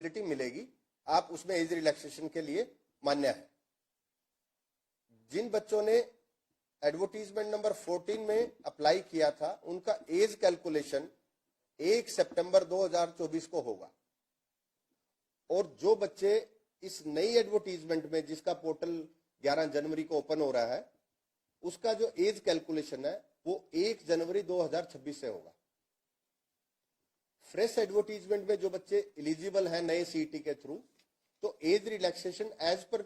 Facility मिलेगी, आप उसमें एज रिलैक्सेशन के लिए मान्य है। जिन बच्चों ने एडवर्टीजमेंट नंबर 14 में अप्लाई किया था, उनका एज कैलकुलेशन 1 सितंबर 2024 को होगा, और जो बच्चे इस नई एडवर्टीजमेंट में, जिसका पोर्टल 11 जनवरी को ओपन हो रहा है, उसका जो एज कैलकुलेशन है वो 1 जनवरी 2026 से होगा। फ्रेश एडवर्टीजमेंट में जो बच्चे एलिजिबल हैं नए सीईटी के थ्रू, तो एज रिलैक्सेशन एज पर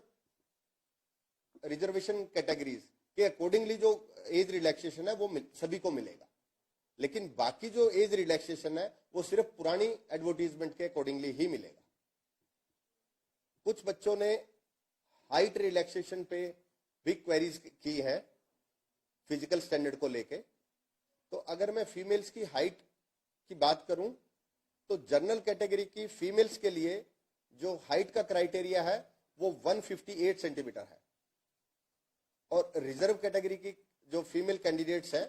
रिजर्वेशन कैटेगरीज के अकॉर्डिंगली जो एज रिलैक्सेशन है वो सभी को मिलेगा। लेकिन बाकी जो एज रिलैक्सेशन है वो सिर्फ पुरानी एडवर्टीजमेंट के अकॉर्डिंगली ही मिलेगा। कुछ बच्चों ने हाइट रिलैक्सेशन पे भी क्वेरीज की है फिजिकल स्टैंडर्ड को लेके। तो अगर मैं फीमेल्स की हाइट की बात करूं, तो जनरल कैटेगरी की फीमेल्स के लिए जो हाइट का क्राइटेरिया है वो 158 सेंटीमीटर है, और रिजर्व कैटेगरी की जो फीमेल कैंडिडेट्स हैं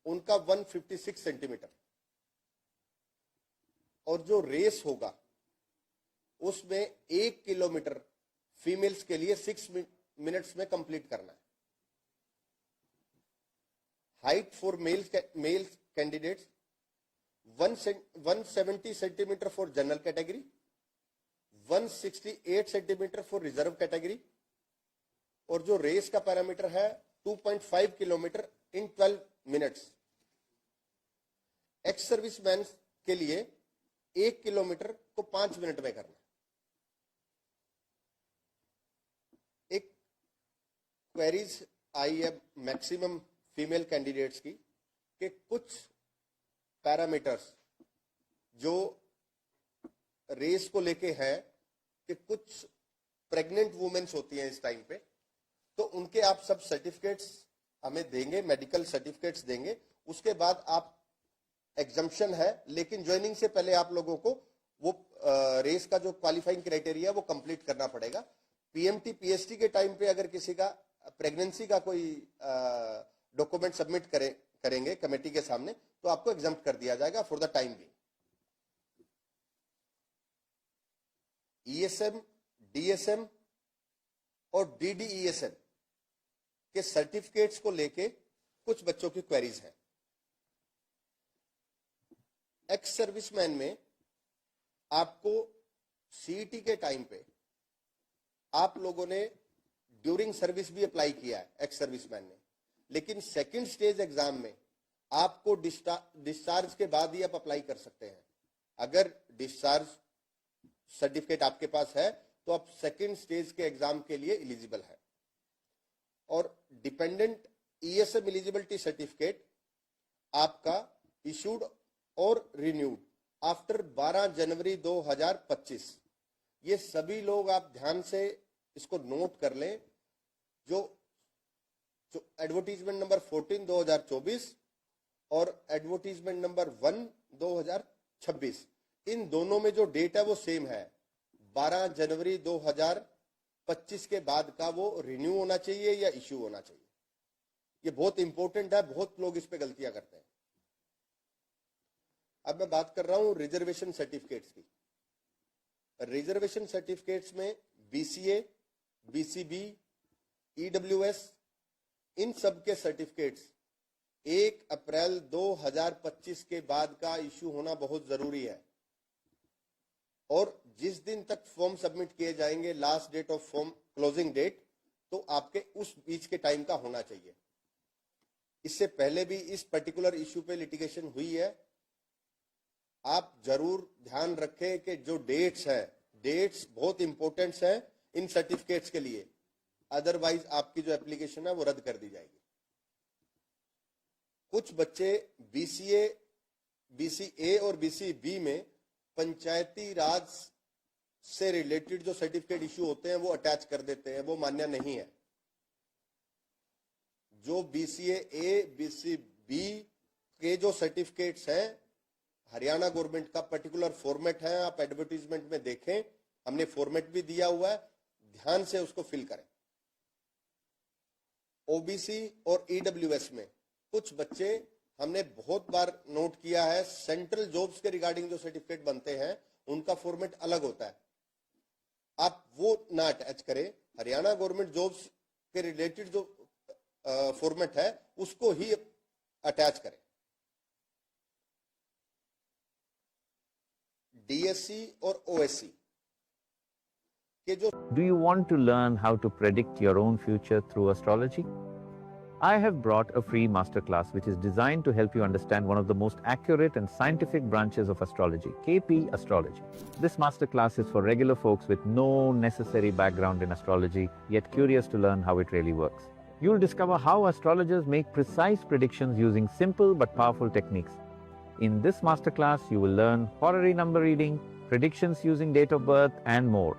उनका 156 सेंटीमीटर। और जो रेस होगा उसमें 1 किलोमीटर फीमेल्स के लिए 6 मिनट्स में कंप्लीट करना है। Height for male candidates 170 centimetre for general category, 168 centimetre for reserve category, और जो रेस का पैरामीटर है 2.5 किलोमीटर इन 12 मिनट्स। एक्स सर्विसमैन के लिए 1 किलोमीटर को 5 मिनट में करना। एक क्वेरीज आई है मैक्सिमम फीमेल कैंडिडेट्स की कि कुछ पैरामीटर्स जो रेस को लेके हैं कि कुछ प्रेग्नेंट वुमेन्स होती हैं इस टाइम पे, तो उनके आप सब सर्टिफिकेट्स हमें देंगे, मेडिकल सर्टिफिकेट्स देंगे। उसके बाद आप एग्जम्पशन है, लेकिन ज्वाइनिंग से पहले आप लोगों को वो रेस का जो क्वालिफाइंग क्राइटेरिया वो कंप्लीट करना पड़ेगा। पीएमटी पीएसटी के टाइम पे अगर किसी का प्रेगनेंसी का कोई डॉक्यूमेंट सबमिट करेंगे कमेटी के सामने, तो आपको एग्जम्प्ट कर दिया जाएगा फॉर द टाइम भी। ईएसएम, डीएसएम और डीडीईएसएम के सर्टिफिकेट्स को लेके कुछ बच्चों की क्वेरीज हैं। एक्स सर्विसमैन में आपको सीईटी के टाइम पे आप लोगों ने ड्यूरिंग सर्विस भी अप्लाई किया है एक्स सर्विसमैन ने, लेकिन सेकंड स्टेज एग्जाम में आपको डिस्चार्ज के बाद ही आप अप्लाई कर सकते हैं। अगर डिस्चार्ज सर्टिफिकेट आपके पास है तो आप सेकंड स्टेज के एग्जाम के लिए एलिजिबल है। और डिपेंडेंट ईएसएम एलिजिबिलिटी सर्टिफिकेट आपका इशूड और रिन्यूड आफ्टर 12 जनवरी 2025। ये सभी लोग आप ध्यान से इसको नोट कर लें। जो एडवर्टीजमेंट नंबर 14 2024 और एडवर्टीजमेंट नंबर 1 2026, इन दोनों में जो डेट है वो सेम है। 12 जनवरी 2025 के बाद का वो रिन्यू होना चाहिए या इश्यू होना चाहिए। ये बहुत इंपॉर्टेंट है, बहुत लोग इस पे गलतियां करते हैं। अब मैं बात कर रहा हूं रिजर्वेशन सर्टिफिकेट्स की। रिजर्वेशन सर्टिफिकेट्स में बीसीए, बीसीबी, ईडब्ल्यूएस, इन सब के सर्टिफिकेट्स 1 अप्रैल 2025 के बाद का इश्यू होना बहुत जरूरी है। और जिस दिन तक फॉर्म सबमिट किए जाएंगे, last date of form closing date, तो आपके उस बीच के टाइम का होना चाहिए। इससे पहले भी इस पर्टिकुलर इश्यू पे लिटिगेशन हुई है। आप जरूर ध्यान रखें कि जो डेट्स हैं, डेट्स बहुत इंपॉर्टेंट हैं इन सर्टिफिकेट्स के लिए, अदरवाइज आपकी जो एप्लीकेशन है वो रद्द कर दी जाएगी। कुछ बच्चे बीसीए, बीसीए और बीसीबी में पंचायती राज से रिलेटेड जो सर्टिफिकेट इश्यू होते हैं वो अटैच कर देते हैं, वो मान्य नहीं है। जो बीसीए, बीसीबी के जो सर्टिफिकेट्स हैं, हरियाणा गवर्नमेंट का पर्टिकुलर फॉर्मेट है, आप एडवर्टीजमेंट में देखें, हमने फॉर्मेट भी दिया हुआ है, ध्यान से उसको फिल करें। ओबीसी और ईडब्ल्यूएस में कुछ बच्चे हमने बहुत बार नोट किया है, सेंट्रल जॉब्स के रिगार्डिंग जो सर्टिफिकेट बनते हैं उनका फॉर्मेट अलग होता है, आप वो ना अटैच करें, हरियाणा गवर्नमेंट जॉब्स के रिलेटेड जो फॉर्मेट है उसको ही अटैच करें। डीएससी और ओएससी के जो Do you want to learn how to predict your own future through astrology? I have brought a free masterclass which is designed to help you understand one of the most accurate and scientific branches of astrology, KP Astrology. This masterclass is for regular folks with no necessary background in astrology, yet curious to learn how it really works. You'll discover how astrologers make precise predictions using simple but powerful techniques. In this masterclass, you will learn horary number reading, predictions using date of birth, and more.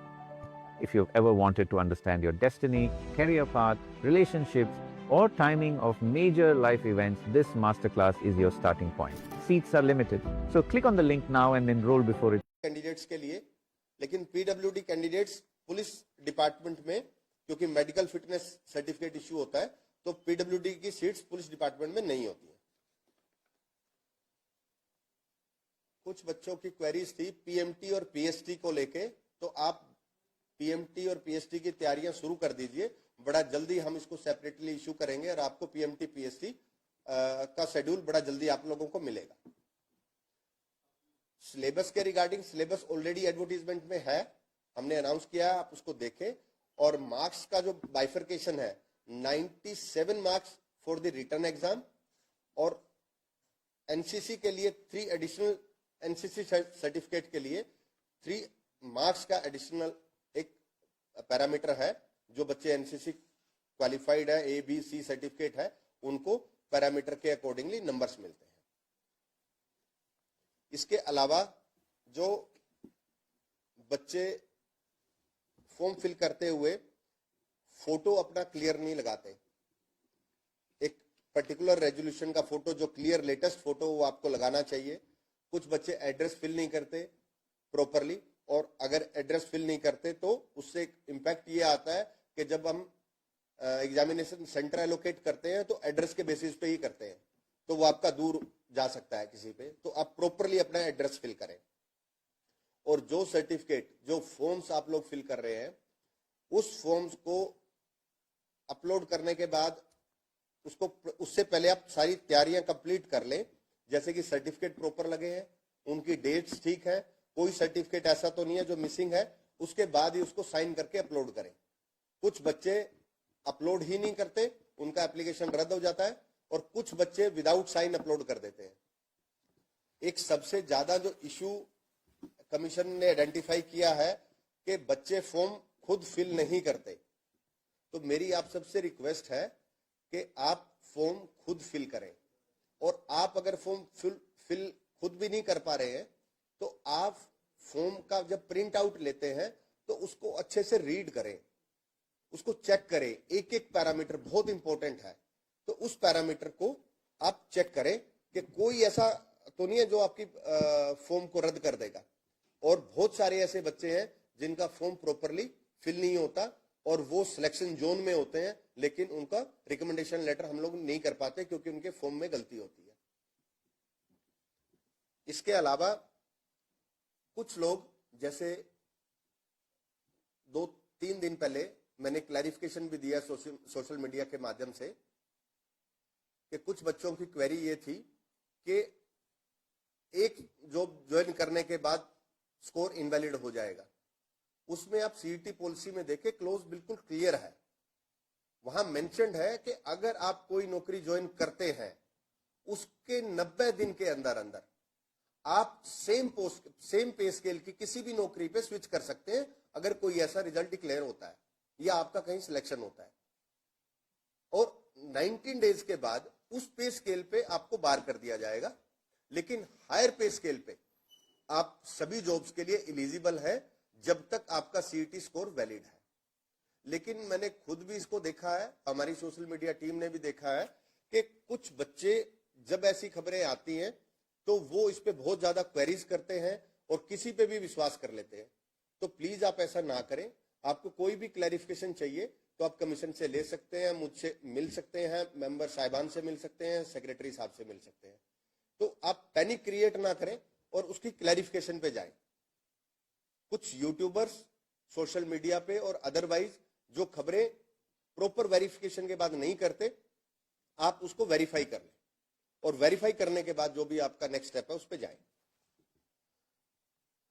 If you've ever wanted to understand your destiny, career path, relationships, or timing of major life events, this masterclass is your starting point. Seats are limited, so click on the link now and enroll before it. Candidates के लिए, लेकिन PWD candidates police department में, क्योंकि medical fitness certificate issue होता है, तो PWD की seats police department में नहीं होती है। कुछ बच्चों की क्वेरीज थी पीएमटी और पीएसटी को लेके, तो आप पीएमटी और पीएसटी की तैयारियां शुरू कर दीजिए, बड़ा जल्दी हम इसको सेपरेटली इशू करेंगे और आपको पीएमटी पीएसटी का शेड्यूल बड़ा जल्दी आप लोगों को मिलेगा। सिलेबस के रिगार्डिंग, सिलेबस ऑलरेडी एडवर्टीजमेंट में है, हमने अनाउंस किया है, आप उसको देखें। और मार्क्स का जो बाइफर्केशन है, 97 marks for the written exam, और एनसीसी के लिए 3 एडिशनल एनसीसी सर्टिफिकेट के लिए 3 मार्क्स का एडिशनल एक पैरामीटर है। जो बच्चे एनसीसी क्वालिफाइड है, ए बी सी सर्टिफिकेट है, उनको पैरामीटर के अकॉर्डिंगली नंबर्स मिलते हैं। इसके अलावा जो बच्चे फॉर्म फिल करते हुए फोटो अपना क्लियर नहीं लगाते, एक पर्टिकुलर रेजोल्यूशन का फोटो जो क्लियर लेटेस्ट फोटो वो आपको लगाना चाहिए। कुछ बच्चे एड्रेस फिल नहीं करते प्रॉपरली, और अगर एड्रेस फिल नहीं करते तो उससे इम्पैक्ट ये आता है कि जब हम एग्जामिनेशन सेंटर एलोकेट करते हैं तो एड्रेस के बेसिस पे ही करते हैं, तो वो आपका दूर जा सकता है किसी पे। तो आप प्रॉपरली अपना एड्रेस फिल करें, और जो सर्टिफिकेट, जो फॉर्म्स आप लोग फिल कर रहे हैं, उस फॉर्म्स को अपलोड करने के बाद उसको, उससे पहले आप सारी तैयारियां कंप्लीट कर लें, जैसे कि सर्टिफिकेट प्रॉपर लगे हैं, उनकी डेट्स ठीक है, कोई सर्टिफिकेट ऐसा तो नहीं है जो मिसिंग है, उसके बाद ही उसको साइन करके अपलोड करें। कुछ बच्चे अपलोड ही नहीं करते, उनका एप्लीकेशन रद्द हो जाता है, और कुछ बच्चे विदाउट साइन अपलोड कर देते हैं। एक सबसे ज्यादा जो इशू कमीशन ने आइडेंटिफाई किया है कि बच्चे फॉर्म खुद फिल नहीं करते। तो मेरी आप सबसे रिक्वेस्ट है कि आप फॉर्म खुद फिल करें, और आप अगर फॉर्म फिल खुद भी नहीं कर पा रहे हैं तो आप फॉर्म का जब प्रिंट आउट लेते हैं तो उसको अच्छे से रीड करें, उसको चेक करें। एक एक पैरामीटर बहुत इंपॉर्टेंट है, तो उस पैरामीटर को आप चेक करें कि कोई ऐसा तो नहीं है जो आपकी फॉर्म को रद्द कर देगा। और बहुत सारे ऐसे बच्चे हैं जिनका फॉर्म प्रॉपरली फिल नहीं होता, और वो सिलेक्शन जोन में होते हैं, लेकिन उनका रिकमेंडेशन लेटर हम लोग नहीं कर पाते क्योंकि उनके फॉर्म में गलती होती है। इसके अलावा कुछ लोग, जैसे 2-3 दिन पहले मैंने क्लैरिफिकेशन भी दिया सोशल मीडिया के माध्यम से, कि कुछ बच्चों की क्वेरी ये थी कि एक जॉब ज्वाइन करने के बाद स्कोर इनवैलिड हो जाएगा। उसमें आप सीईटी पॉलिसी में देखें, क्लोज बिल्कुल क्लियर है, वहां मेंशन्ड है कि अगर आप कोई नौकरी ज्वाइन करते हैं उसके 90 दिन के अंदर अंदर आप सेम पे स्केल की किसी भी नौकरी पे स्विच कर सकते हैं, अगर कोई ऐसा रिजल्ट डिक्लेयर होता है या आपका कहीं सिलेक्शन होता है। और 19 डेज के बाद उस पे स्केल पे आपको बार कर दिया जाएगा, लेकिन हायर पे स्केल पे आप सभी जॉब्स के लिए एलिजिबल है जब तक आपका सीईटी स्कोर वैलिड है। लेकिन मैंने खुद भी इसको देखा है, हमारी सोशल मीडिया टीम ने भी देखा है कि कुछ बच्चे जब ऐसी खबरें आती हैं तो वो इस पे बहुत ज्यादा क्वेरीज करते हैं और किसी पे भी विश्वास कर लेते हैं। तो प्लीज आप ऐसा ना करें। आपको कोई भी क्लैरिफिकेशन चाहिए तो आप कमीशन से ले सकते हैं, मुझसे मिल सकते हैं, मेंबर साहिबान से मिल सकते हैं, सेक्रेटरी साहब से मिल सकते हैं। तो आप पैनिक क्रिएट ना करें और उसकी क्लैरिफिकेशन पे जाएं। कुछ यूट्यूबर्स सोशल मीडिया पे और अदरवाइज जो खबरें प्रॉपर वेरिफिकेशन के बाद नहीं करते, आप उसको वेरीफाई कर लें और वेरीफाई करने के बाद जो भी आपका नेक्स्ट स्टेप है उस पर जाए।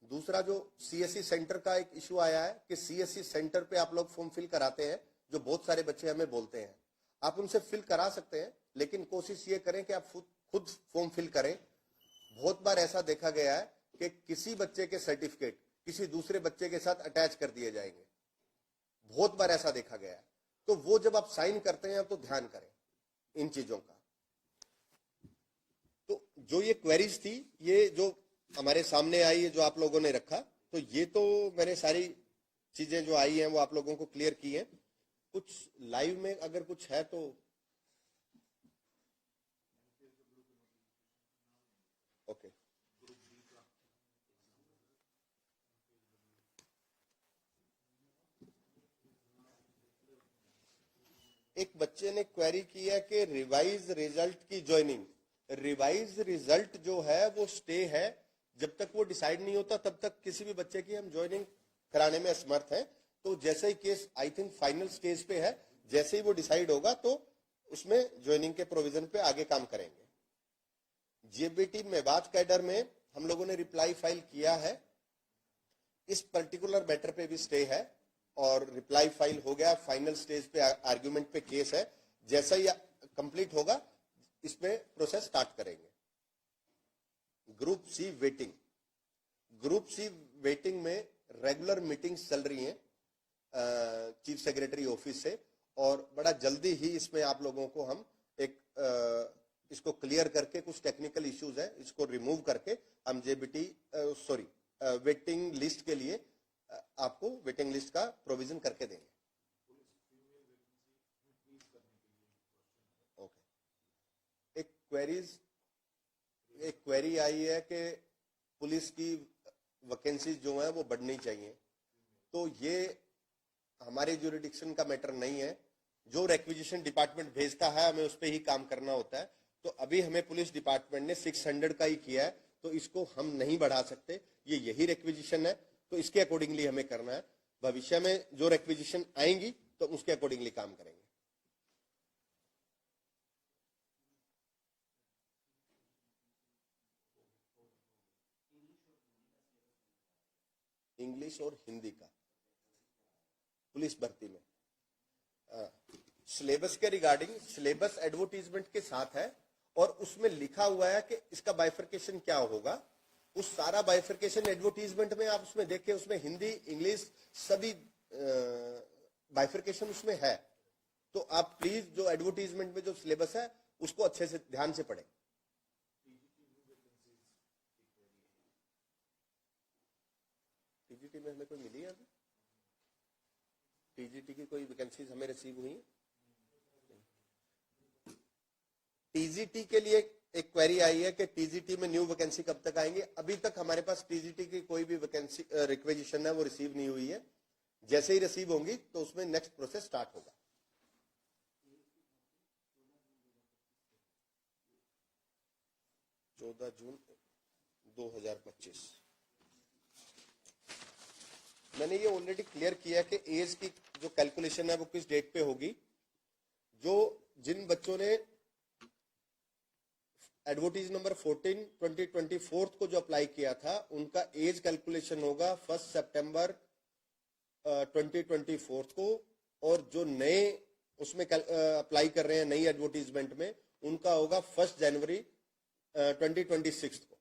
दूसरा जो सीएससी सेंटर का एक इशू आया है कि सीएससी सेंटर पे आप लोग फॉर्म फिल कराते हैं, जो बहुत सारे बच्चे हमें बोलते हैं, आप उनसे फिल करा सकते हैं, लेकिन कोशिश ये करें कि आप खुद फॉर्म फिल करें। बहुत बार ऐसा देखा गया है कि किसी बच्चे के सर्टिफिकेट किसी दूसरे बच्चे के साथ अटैच कर दिए जाएंगे, बहुत बार ऐसा देखा गया है। तो वो जब आप साइन करते हैं तो ध्यान करें इन चीजों का। तो जो ये क्वेरीज थी, ये जो हमारे सामने आई है, जो आप लोगों ने रखा, तो ये तो मैंने सारी चीजें जो आई हैं वो आप लोगों को क्लियर की हैं। कुछ लाइव में अगर कुछ है तो ओके। एक बच्चे ने क्वेरी की है कि रिवाइज रिजल्ट की ज्वाइनिंग। रिवाइज रिजल्ट जो है वो स्टे है, जब तक वो डिसाइड नहीं होता तब तक किसी भी बच्चे की हम ज्वाइनिंग कराने में असमर्थ हैं। तो जैसे ही case I think final stage पे है, जैसे ही वो डिसाइड होगा तो उसमें ज्वाइनिंग के प्रोविजन पे आगे काम करेंगे। जेबीटी मेवात कैडर में हम लोगों ने रिप्लाई फाइल किया है, इस पर्टिकुलर मैटर पे भी स्टे है और रिप्लाई फाइल हो गया, फाइनल स्टेज पे आर्ग्यूमेंट पे केस है। जैसा ही कंप्लीट होगा इसमें प्रोसेस स्टार्ट करेंगे। Group C waiting, group C waiting में रेगुलर मीटिंग्स चल रही हैं चीफ सेक्रेटरी ऑफिस से, और बड़ा जल्दी ही इसमें आप लोगों को हम एक इसको क्लियर करके, कुछ टेक्निकल इश्यूज है इसको रिमूव करके हम जेबीटी वेटिंग लिस्ट के लिए आपको वेटिंग लिस्ट का प्रोविजन करके देंगे। ओके। एक क्वेरी आई है कि पुलिस की वैकेंसीज जो है वो बढ़नी चाहिए, तो ये हमारे ज्यूरिडिक्शन का मैटर नहीं है। जो रिक्विजिशन डिपार्टमेंट भेजता है हमें उस पर ही काम करना होता है। तो अभी हमें पुलिस डिपार्टमेंट ने 600 का ही किया है, तो इसको हम नहीं बढ़ा सकते, ये यही रिक्विजिशन है, तो इसके अकॉर्डिंगली हमें करना है। भविष्य में जो रिक्विजिशन आएंगी तो उसके अकॉर्डिंगली काम करेंगे। इंग्लिश और हिंदी का पुलिस भर्ती में सिलेबस के रिगार्डिंग, सिलेबस एडवर्टीजमेंट के साथ है और उसमें लिखा हुआ है कि इसका बाइफर्केशन क्या होगा। उस सारा बाइफर्केशन एडवर्टीजमेंट में आप उसमें देखिए, उसमें हिंदी इंग्लिश सभी बाइफर्केशन उसमें है। तो आप प्लीज जो एडवर्टीजमेंट में जो सिलेबस है उसको अच्छे से ध्यान से पढ़ें। टीजीटी में हमें कोई मिली है अभी? टीजीटी की कोई वैकेंसीज हमें रिसीव हुई है? टीजीटी के लिए एक क्वेरी आई है कि टीजीटी में न्यू वैकेंसी कब तक आएंगे। अभी तक हमारे पास टीजीटी की कोई भी वैकेंसी रिक्वेजिशन है वो रिसीव नहीं हुई है। जैसे ही रिसीव होंगी तो उसमें नेक्स्ट प्रोसेस स्टार्ट होगा। जून 2025 मैंने ये ऑलरेडी क्लियर किया कि एज की जो कैलकुलेशन है वो किस डेट पे होगी। जो जिन बच्चों ने एडवर्टीज नंबर 14 2024 को जो अप्लाई किया था उनका एज कैलकुलेशन होगा 1 सितंबर 2024 को, और जो नए उसमें अप्लाई कर रहे हैं नई एडवर्टीजमेंट में उनका होगा 1 जनवरी 2026 को।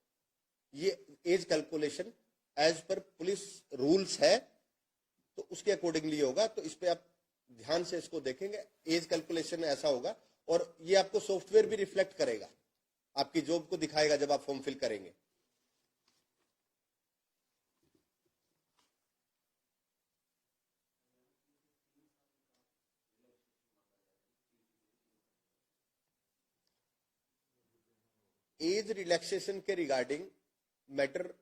ये एज कैलकुलेशन एज पर पुलिस रूल्स है तो उसके अकॉर्डिंगली होगा। तो इस पे आप ध्यान से इसको देखेंगे, एज कैलकुलेशन ऐसा होगा और ये आपको सॉफ्टवेयर भी रिफ्लेक्ट करेगा, आपकी जॉब को दिखाएगा जब आप फॉर्म फिल करेंगे। एज रिलैक्सेशन के रिगार्डिंग मैटर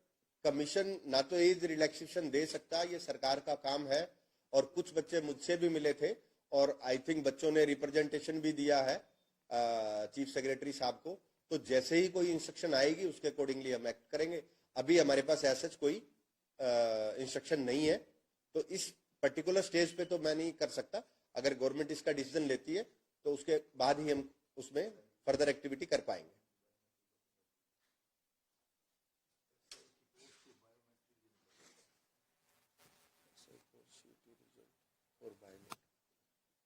कमीशन ना तो एज रिलैक्सेशन दे सकता, ये सरकार का काम है। और कुछ बच्चे मुझसे भी मिले थे और आई थिंक बच्चों ने रिप्रेजेंटेशन भी दिया है चीफ सेक्रेटरी साहब को। तो जैसे ही कोई इंस्ट्रक्शन आएगी उसके अकॉर्डिंगली हम एक्ट करेंगे। अभी हमारे पास ऐसा कोई इंस्ट्रक्शन नहीं है तो इस पर्टिकुलर स्टेज पे तो मैं नहीं कर सकता। अगर गवर्नमेंट इसका डिसीजन लेती है तो उसके बाद ही हम उसमें फर्दर एक्टिविटी कर पाएंगे।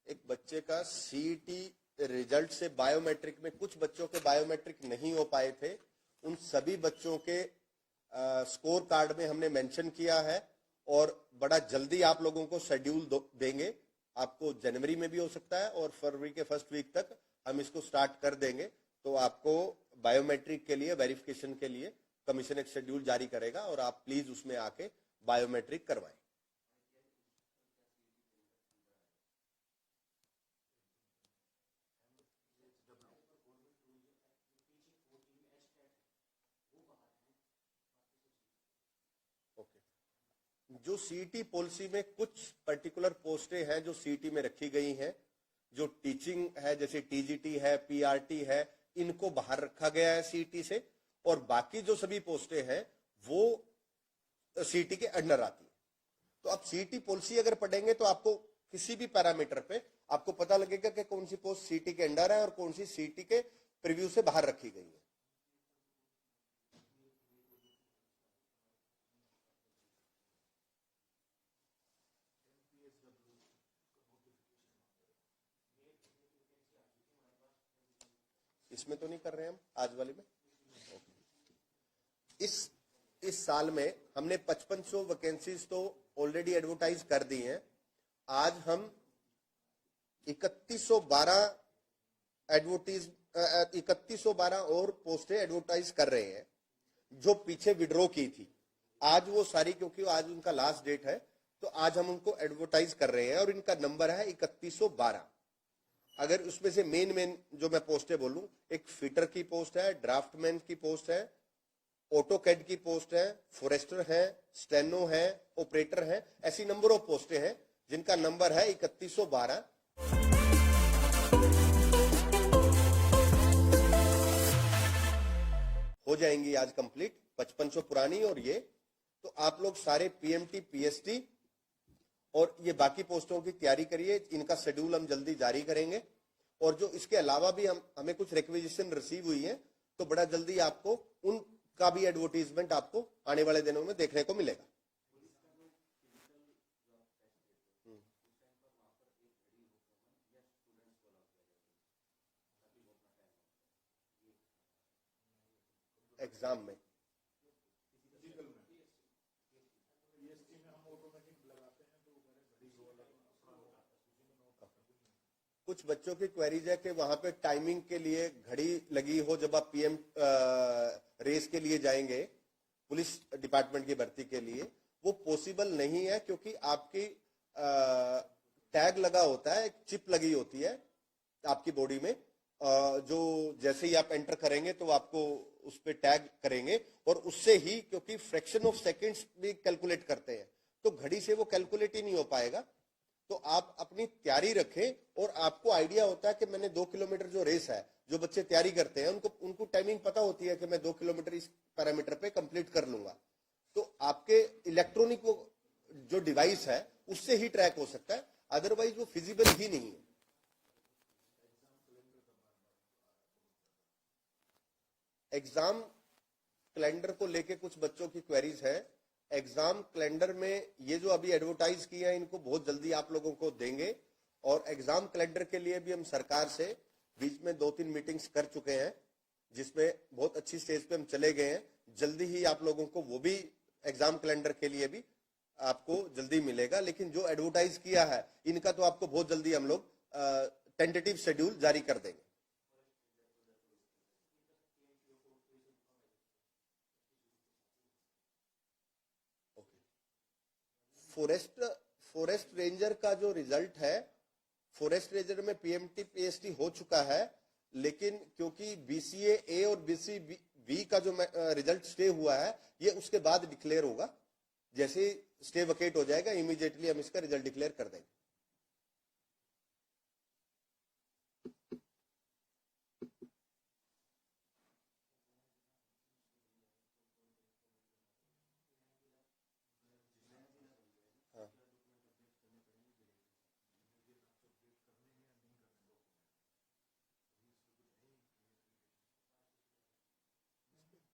एक बच्चे का सीईटी रिजल्ट से बायोमेट्रिक में कुछ बच्चों के बायोमेट्रिक नहीं हो पाए थे, उन सभी बच्चों के स्कोर कार्ड में हमने मेंशन किया है और बड़ा जल्दी आप लोगों को शेड्यूल देंगे। आपको जनवरी में भी हो सकता है और फरवरी के फर्स्ट वीक तक हम इसको स्टार्ट कर देंगे। तो आपको बायोमेट्रिक के लिए वेरिफिकेशन के लिए कमीशन एक शेड्यूल जारी करेगा और आप प्लीज उसमें आके बायोमेट्रिक करवाएं। जो सीईटी पॉलिसी में कुछ पर्टिकुलर पोस्टें हैं जो सीईटी में रखी गई हैं, जो टीचिंग है जैसे टीजीटी है, पीआरटी है, इनको बाहर रखा गया है सीईटी से, और बाकी जो सभी पोस्टें हैं वो सीईटी के अंडर आती है। तो आप सीईटी पॉलिसी अगर पढ़ेंगे तो आपको किसी भी पैरामीटर पे आपको पता लगेगा कि कौन सी पोस्ट सीईटी के अंडर है और कौन सी सीईटी के प्रीव्यू से बाहर रखी गई है। इसमें तो नहीं कर रहे हैं हम आज वाले में। इस साल में हमने 5500 वैकेंसीज तो ऑलरेडी एडवर्टाइज कर दी हैं। आज हम 3112 और पोस्टें एडवर्टाइज कर रहे हैं जो पीछे विड्रॉ की थी। आज वो सारी, क्योंकि आज उनका लास्ट डेट है, तो आज हम उनको एडवर्टाइज कर रहे हैं और इनका नंबर है 3112। अगर उसमें से मेन जो मैं पोस्टें बोलूं, एक फिटर की पोस्ट है, ड्राफ्टमैन की पोस्ट है, ऑटोकैड की पोस्ट है, फॉरेस्टर है, स्टेनो है, ऑपरेटर है, ऐसी नंबर ऑफ पोस्टें हैं जिनका नंबर है 3112। हो जाएंगी आज कंप्लीट 5500 पुरानी और ये। तो आप लोग सारे पीएमटी, पीएसटी और ये बाकी पोस्टों की तैयारी करिए। इनका शेड्यूल हम जल्दी जारी करेंगे और जो इसके अलावा भी हमें कुछ रिक्वेजिशन रिसीव हुई है तो बड़ा जल्दी आपको उनका भी एडवर्टीजमेंट आपको आने वाले दिनों में देखने को मिलेगा। एग्जाम में कुछ बच्चों की क्वेरीज है कि वहां पे टाइमिंग के लिए घड़ी लगी हो जब आप पीएम रेस के लिए जाएंगे पुलिस डिपार्टमेंट की भर्ती के लिए, वो पॉसिबल नहीं है क्योंकि आपकी टैग लगा होता है, एक चिप लगी होती है आपकी बॉडी में, जो जैसे ही आप एंटर करेंगे तो आपको उस पर टैग करेंगे और उससे ही, क्योंकि फ्रैक्शन ऑफ सेकंड्स भी कैलकुलेट करते हैं तो घड़ी से वो कैलकुलेट ही नहीं हो पाएगा। तो आप अपनी तैयारी रखें और आपको आइडिया होता है कि मैंने 2 किलोमीटर जो रेस है, जो बच्चे तैयारी करते हैं उनको टाइमिंग पता होती है कि मैं 2 किलोमीटर इस पैरामीटर पे कंप्लीट कर लूंगा। तो आपके इलेक्ट्रॉनिक वो जो डिवाइस है उससे ही ट्रैक हो सकता है, अदरवाइज वो फिजिबल ही नहीं है। एग्जाम कैलेंडर को लेके कुछ बच्चों की क्वेरीज है। एग्जाम कैलेंडर में ये जो अभी एडवर्टाइज किया है इनको बहुत जल्दी आप लोगों को देंगे और एग्जाम कैलेंडर के लिए भी हम सरकार से बीच में 2-3 मीटिंग्स कर चुके हैं जिसमें बहुत अच्छी स्टेज पे हम चले गए हैं। जल्दी ही आप लोगों को वो भी एग्जाम कैलेंडर के लिए भी आपको जल्दी मिलेगा, लेकिन जो एडवर्टाइज किया है इनका तो आपको बहुत जल्दी हम लोग टेंटेटिव शेड्यूल जारी कर देंगे। फॉरेस्ट रेंजर का जो रिजल्ट है, फॉरेस्ट रेंजर में पीएमटी पीएसटी हो चुका है, लेकिन क्योंकि बीसीए ए और बीसीबी का जो रिजल्ट स्टे हुआ है ये उसके बाद डिक्लेयर होगा। जैसे स्टे वकेट हो जाएगा इमीडिएटली हम इसका रिजल्ट डिक्लेयर कर देंगे।